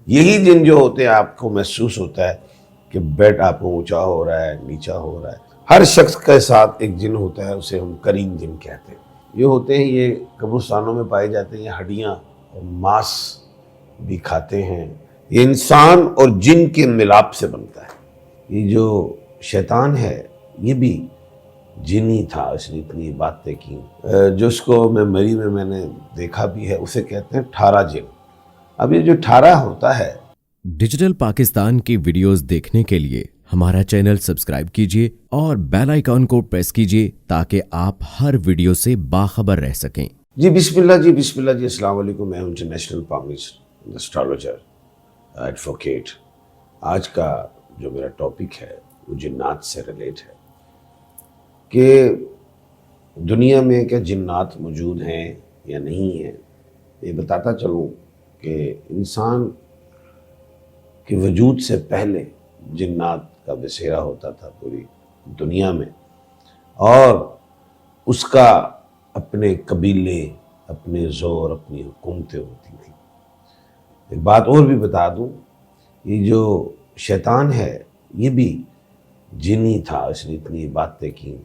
یہی جن جو ہوتے ہیں آپ کو محسوس ہوتا ہے کہ بیڈ آپ کو اونچا ہو رہا ہے، نیچا ہو رہا ہے. ہر شخص کے ساتھ ایک جن ہوتا ہے، اسے ہم کریم جن کہتے ہیں. یہ ہوتے ہیں، یہ قبرستانوں میں پائے جاتے ہیں. یہ ہڈیاں اور ماس بھی کھاتے ہیں. یہ انسان اور جن کے ملاپ سے بنتا ہے. یہ جو شیطان ہے یہ بھی جن ہی تھا، اس نے اتنی باتیں کی. جو اس کو میموری میں نے دیکھا بھی ہے، اسے کہتے ہیں ٹھارا جن. اب یہ جو ٹھارا ہوتا ہے، ڈیجیٹل پاکستان کی ویڈیوز دیکھنے کے لیے ہمارا چینل سبسکرائب کیجیے اور بیل آئیکن کو پریس کیجیے تاکہ آپ ہر ویڈیو سے باخبر رہ سکیں. جی بسم اللہ جی، بسم اللہ جی. السلام علیکم. میں ہوں انٹرنیشنل پامسٹ اسٹرالوجر ایڈوکیٹ. آج کا جو میرا ٹاپک ہے وہ جنات سے ریلیٹ ہے کہ دنیا میں کیا جنات موجود ہیں یا نہیں ہیں. یہ بتاتا چلوں کہ انسان کے وجود سے پہلے جنات کا بسیرا ہوتا تھا پوری دنیا میں، اور اس کا اپنے قبیلے، اپنے زور، اپنی حکومتیں ہوتی تھیں. ایک بات اور بھی بتا دوں، یہ جو شیطان ہے یہ بھی جن ہی تھا. اس نے اتنی باتیں کی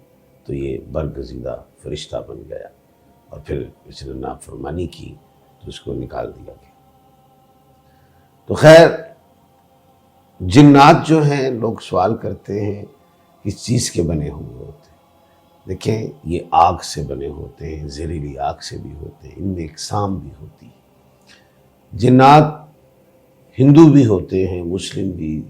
تو یہ برگزیدہ فرشتہ بن گیا، اور پھر اس نے نافرمانی کی تو اس کو نکال دیا گیا. تو خیر، جنات جو ہیں، لوگ سوال کرتے ہیں کس چیز کے بنے ہوئے ہوتے ہیں. دیکھیں، یہ آگ سے بنے ہوتے ہیں، زہریلی آگ سے بھی ہوتے ہیں. ان میں اقسام بھی ہوتی ہے. جنات ہندو بھی ہوتے ہیں، مسلم بھی،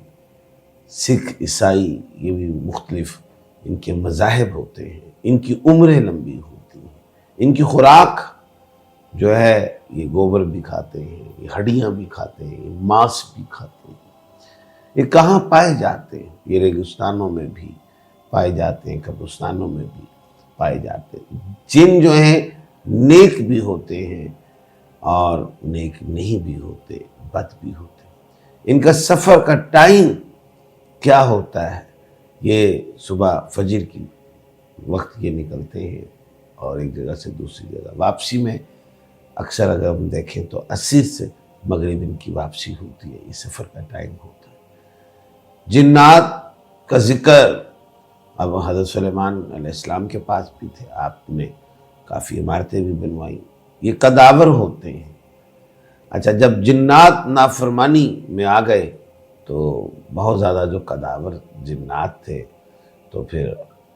سکھ، عیسائی، یہ بھی مختلف ان کے مذاہب ہوتے ہیں. ان کی عمریں لمبی ہوتی ہیں. ان کی خوراک جو ہے یہ گوبر بھی کھاتے ہیں، یہ ہڈیاں بھی کھاتے ہیں، یہ ماس بھی کھاتے ہیں. یہ کہاں پائے جاتے ہیں؟ یہ ریگستانوں میں بھی پائے جاتے ہیں، قبرستانوں میں بھی پائے جاتے ہیں. جن جو ہیں نیک بھی ہوتے ہیں اور نیک نہیں بھی ہوتے، بد بھی ہوتے. ان کا سفر کا ٹائم کیا ہوتا ہے؟ یہ صبح فجر کی وقت یہ نکلتے ہیں اور ایک جگہ سے دوسری جگہ واپسی میں اکثر اگر ہم دیکھیں تو عصر سے مغرب ان کی واپسی ہوتی ہے. یہ سفر کا ٹائم ہوتا ہے. جنات کا ذکر اب حضرت سلیمان علیہ السلام کے پاس بھی تھے. آپ نے کافی عمارتیں بھی بنوائیں. یہ قداور ہوتے ہیں. اچھا، جب جنات نافرمانی میں آ گئے تو بہت زیادہ جو قداور جنات تھے، تو پھر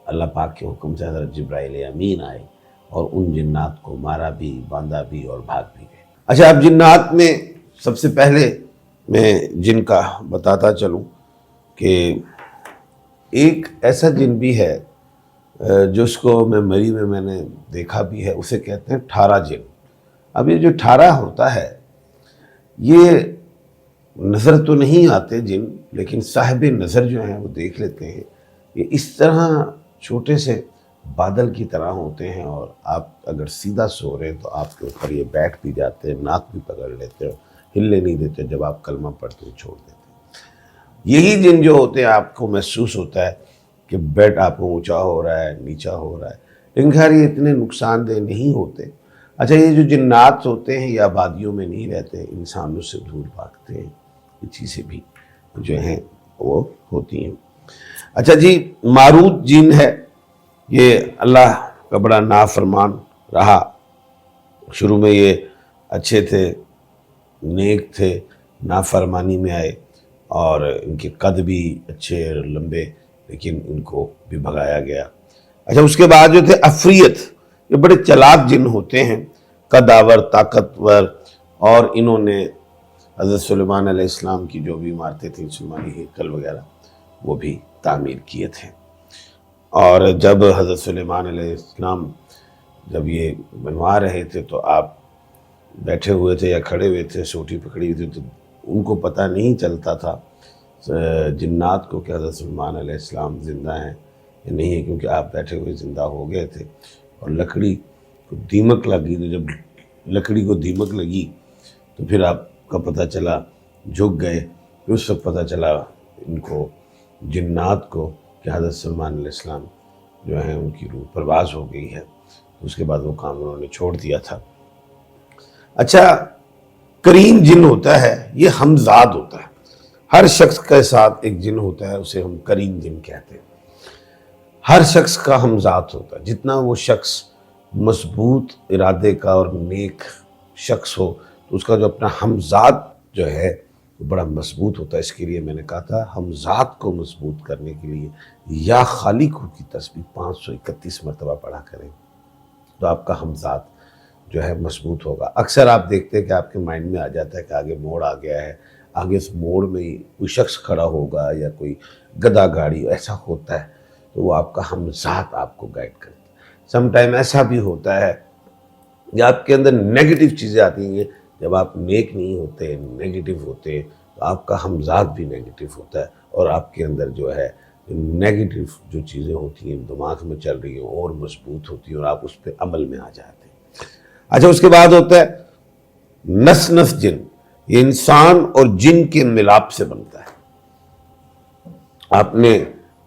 اللہ پاک کے حکم سے حضرت جبرائیل امین آئے اور ان جنات کو مارا بھی، باندھا بھی اور بھاگ بھی گئے. اچھا، اب جنات میں سب سے پہلے میں جن کا بتاتا چلوں کہ ایک ایسا جن بھی ہے جو اس کو میموری میں نے دیکھا بھی ہے، اسے کہتے ہیں ٹھارا جن. اب یہ جو ٹھارا ہوتا ہے یہ نظر تو نہیں آتے جن، لیکن صاحب نظر جو ہیں وہ دیکھ لیتے ہیں. یہ اس طرح چھوٹے سے بادل کی طرح ہوتے ہیں، اور آپ اگر سیدھا سو رہے ہیں تو آپ کے اوپر یہ بیٹھ بھی جاتے ہیں، ناک بھی پکڑ لیتے ہیں، ہلنے نہیں دیتے. جب آپ کلمہ پڑھتے ہیں چھوڑ دیتے ہیں. یہی جن جو ہوتے ہیں آپ کو محسوس ہوتا ہے کہ بیڈ آپ کو اونچا ہو رہا ہے، نیچا ہو رہا ہے، لیکن خیر یہ اتنے نقصان دہ نہیں ہوتے. اچھا، یہ جو جنات ہوتے ہیں یہ آبادیوں میں نہیں رہتے، انسانوں سے دور بھاگتے ہیں. یہ چیزیں بھی جو ہیں وہ ہوتی ہیں. اچھا جی، ماروت جن ہے، یہ اللہ کا بڑا نافرمان رہا. شروع میں یہ اچھے تھے، نیک تھے، نافرمانی میں آئے اور ان کے قد بھی اچھے اور لمبے، لیکن ان کو بھی بھگایا گیا. اچھا، اس کے بعد جو تھے عفریت، یہ بڑے چلاک جن ہوتے ہیں، قداور، طاقتور، اور انہوں نے حضرت سلیمان علیہ السلام کی جو بھی عمارتیں تھیں، سلیمانی ہیکل وغیرہ، وہ بھی تعمیر کیے تھے. اور جب حضرت سلیمان علیہ السلام جب یہ بنوا رہے تھے تو آپ بیٹھے ہوئے تھے یا کھڑے ہوئے تھے، سوٹی پکڑی ہوئی تھی، تو ان کو پتہ نہیں چلتا تھا جنات کو کہ حضرت سلیمان علیہ السلام زندہ ہیں یا نہیں ہے، کیونکہ آپ بیٹھے ہوئے زندہ ہو گئے تھے. اور لکڑی کو دیمک لگی، تو جب لکڑی کو دیمک لگی تو پھر آپ کا پتہ چلا، جھک گئے. پھر اس وقت پتہ چلا ان کو، جنات کو، کہ حضرت سلیمان علیہ السلام جو ہیں ان کی روح پرواز ہو گئی ہے. اس کے بعد وہ کام انہوں نے چھوڑ دیا تھا. اچھا، کریم جن ہوتا ہے یہ ہمزاد ہوتا ہے. ہر شخص کے ساتھ ایک جن ہوتا ہے اسے ہم کریم جن کہتے ہیں. ہر شخص کا ہمزاد ہوتا ہے. جتنا وہ شخص مضبوط ارادے کا اور نیک شخص ہو تو اس کا جو اپنا ہمزاد جو ہے وہ بڑا مضبوط ہوتا ہے. اس کے لیے میں نے کہا تھا ہمزاد کو مضبوط کرنے کے لیے یا خالق کی تسبیح 531 مرتبہ پڑھا کریں تو آپ کا ہمزاد جو ہے مضبوط ہوگا. اکثر آپ دیکھتے ہیں کہ آپ کے مائنڈ میں آ جاتا ہے کہ آگے موڑ آ گیا ہے, آگے اس موڑ میں ہی کوئی شخص کھڑا ہوگا یا کوئی گدا گاڑی ایسا ہوتا ہے تو وہ آپ کا ہمزاد آپ کو گائیڈ کرتا ہے. سم ٹائم ایسا بھی ہوتا ہے کہ آپ کے اندر نیگیٹو چیزیں آتی ہیں. جب آپ نیک نہیں ہوتے, نیگیٹو ہوتے تو آپ کا ہمزاد بھی نیگیٹو ہوتا ہے اور آپ کے اندر جو ہے نیگیٹو جو چیزیں ہوتی ہیں دماغ میں چل رہی ہیں اور مضبوط ہوتی ہیں اور آپ اس پہ عمل میں آ جاتے ہیں. اچھا, اس کے بعد ہوتا ہے نس نس جن. یہ انسان اور جن کے ملاپ سے بنتا ہے. آپ نے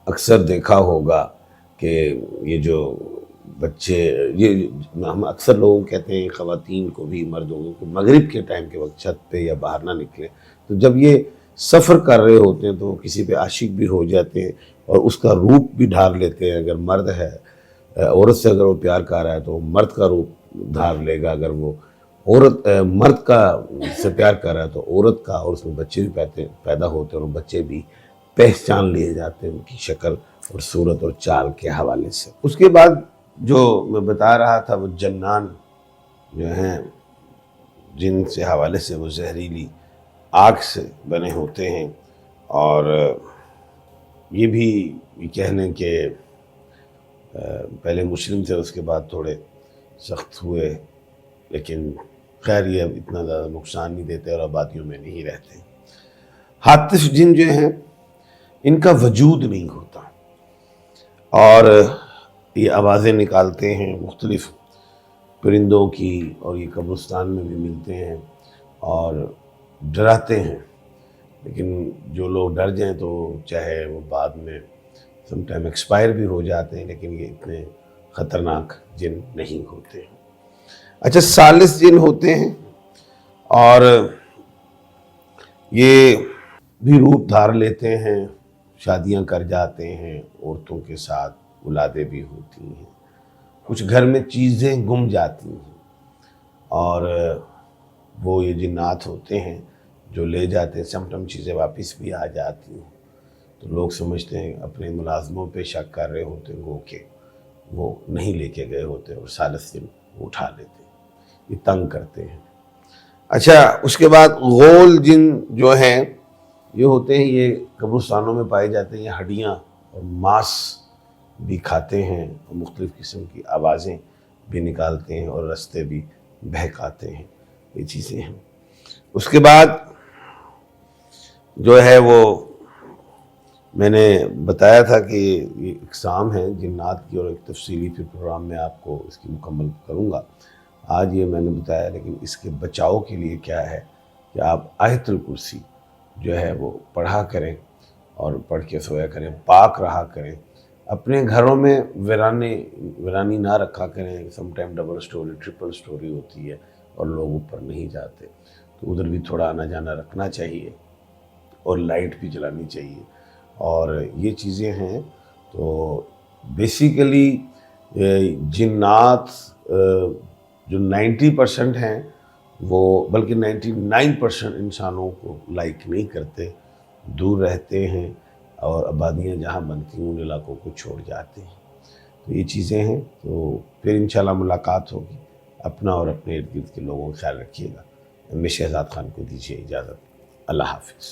اکثر دیکھا ہوگا کہ یہ جو بچے, یہ ہم اکثر لوگ کہتے ہیں خواتین کو بھی مردوں کو کہ مغرب کے ٹائم کے وقت چھت پہ یا باہر نہ نکلیں. تو جب یہ سفر کر رہے ہوتے ہیں تو کسی پہ عاشق بھی ہو جاتے ہیں اور اس کا روپ بھی ڈھار لیتے ہیں. اگر مرد ہے, عورت سے اگر وہ پیار کر رہا ہے تو مرد کا روپ دھار لے گا. اگر وہ عورت مرد کا سے پیار کر رہا ہے تو عورت کا, اور اس میں بچے بھی پیدا ہوتے ہیں اور بچے بھی پہچان لیے جاتے ہیں ان کی شکل اور صورت اور چال کے حوالے سے. اس کے بعد جو میں بتا رہا تھا وہ جنان جو ہیں جن سے حوالے سے وہ زہریلی آگ سے بنے ہوتے ہیں اور یہ بھی یہ کہہ لیں کہ پہلے مسلم تھے اس کے بعد تھوڑے سخت ہوئے, لیکن خیر یہ اب اتنا زیادہ نقصان نہیں دیتے اور آبادیوں میں نہیں رہتے. حاتف جن جو ہیں ان کا وجود نہیں ہوتا اور یہ آوازیں نکالتے ہیں مختلف پرندوں کی اور یہ قبرستان میں بھی ملتے ہیں اور ڈراتے ہیں. لیکن جو لوگ ڈر جائیں تو چاہے وہ بعد میں سم ٹائم ایکسپائر بھی ہو جاتے ہیں, لیکن یہ اتنے خطرناک جن نہیں ہوتے. اچھا, ثالث جن ہوتے ہیں اور یہ بھی روپ دھار لیتے ہیں, شادیاں کر جاتے ہیں عورتوں کے ساتھ, اولادیں بھی ہوتی ہیں, کچھ گھر میں چیزیں گم جاتی ہیں اور وہ یہ جنات ہوتے ہیں جو لے جاتے ہیں. سم ٹائم چیزیں واپس بھی آ جاتی ہیں تو لوگ سمجھتے ہیں اپنے ملازموں پہ شک کر رہے ہوتے ہیں وہ کہ وہ نہیں لے کے گئے ہوتے اور ثالث جن اٹھا لیتے ہیں, یہ تنگ کرتے ہیں. اچھا, اس کے بعد غول جن جو ہیں یہ ہوتے ہیں, یہ قبرستانوں میں پائے جاتے ہیں. یہ ہڈیاں اور ماس بھی کھاتے ہیں اور مختلف قسم کی آوازیں بھی نکالتے ہیں اور رستے بھی بہکاتے ہیں. یہ چیزیں ہیں. اس کے بعد جو ہے وہ میں نے بتایا تھا کہ یہ اقسام ہیں جنات کی اور ایک تفصیلی پھر پروگرام میں آپ کو اس کی مکمل کروں گا. آج یہ میں نے بتایا, لیکن اس کے بچاؤ کے لیے کیا ہے کہ آپ آیت الکرسی جو ہے وہ پڑھا کریں اور پڑھ کے سویا کریں, پاک رہا کریں. اپنے گھروں میں ویرانی نہ رکھا کریں. Some time double story triple story ہوتی ہے اور لوگ اوپر نہیں جاتے, تو ادھر بھی تھوڑا آنا جانا رکھنا چاہیے اور لائٹ بھی جلانی چاہیے. اور یہ چیزیں ہیں. تو بیسیکلی جنات جو 90% ہیں وہ بلکہ 99% انسانوں کو لائک نہیں کرتے, دور رہتے ہیں اور آبادیاں جہاں بنتی ہیں ان علاقوں کو چھوڑ جاتے ہیں. تو یہ چیزیں ہیں. تو پھر انشاءاللہ ملاقات ہوگی. اپنا اور اپنے ارد گرد کے لوگوں کا خیال رکھیے گا. میں شہزاد خان کو دیجیے اجازت. اللہ حافظ.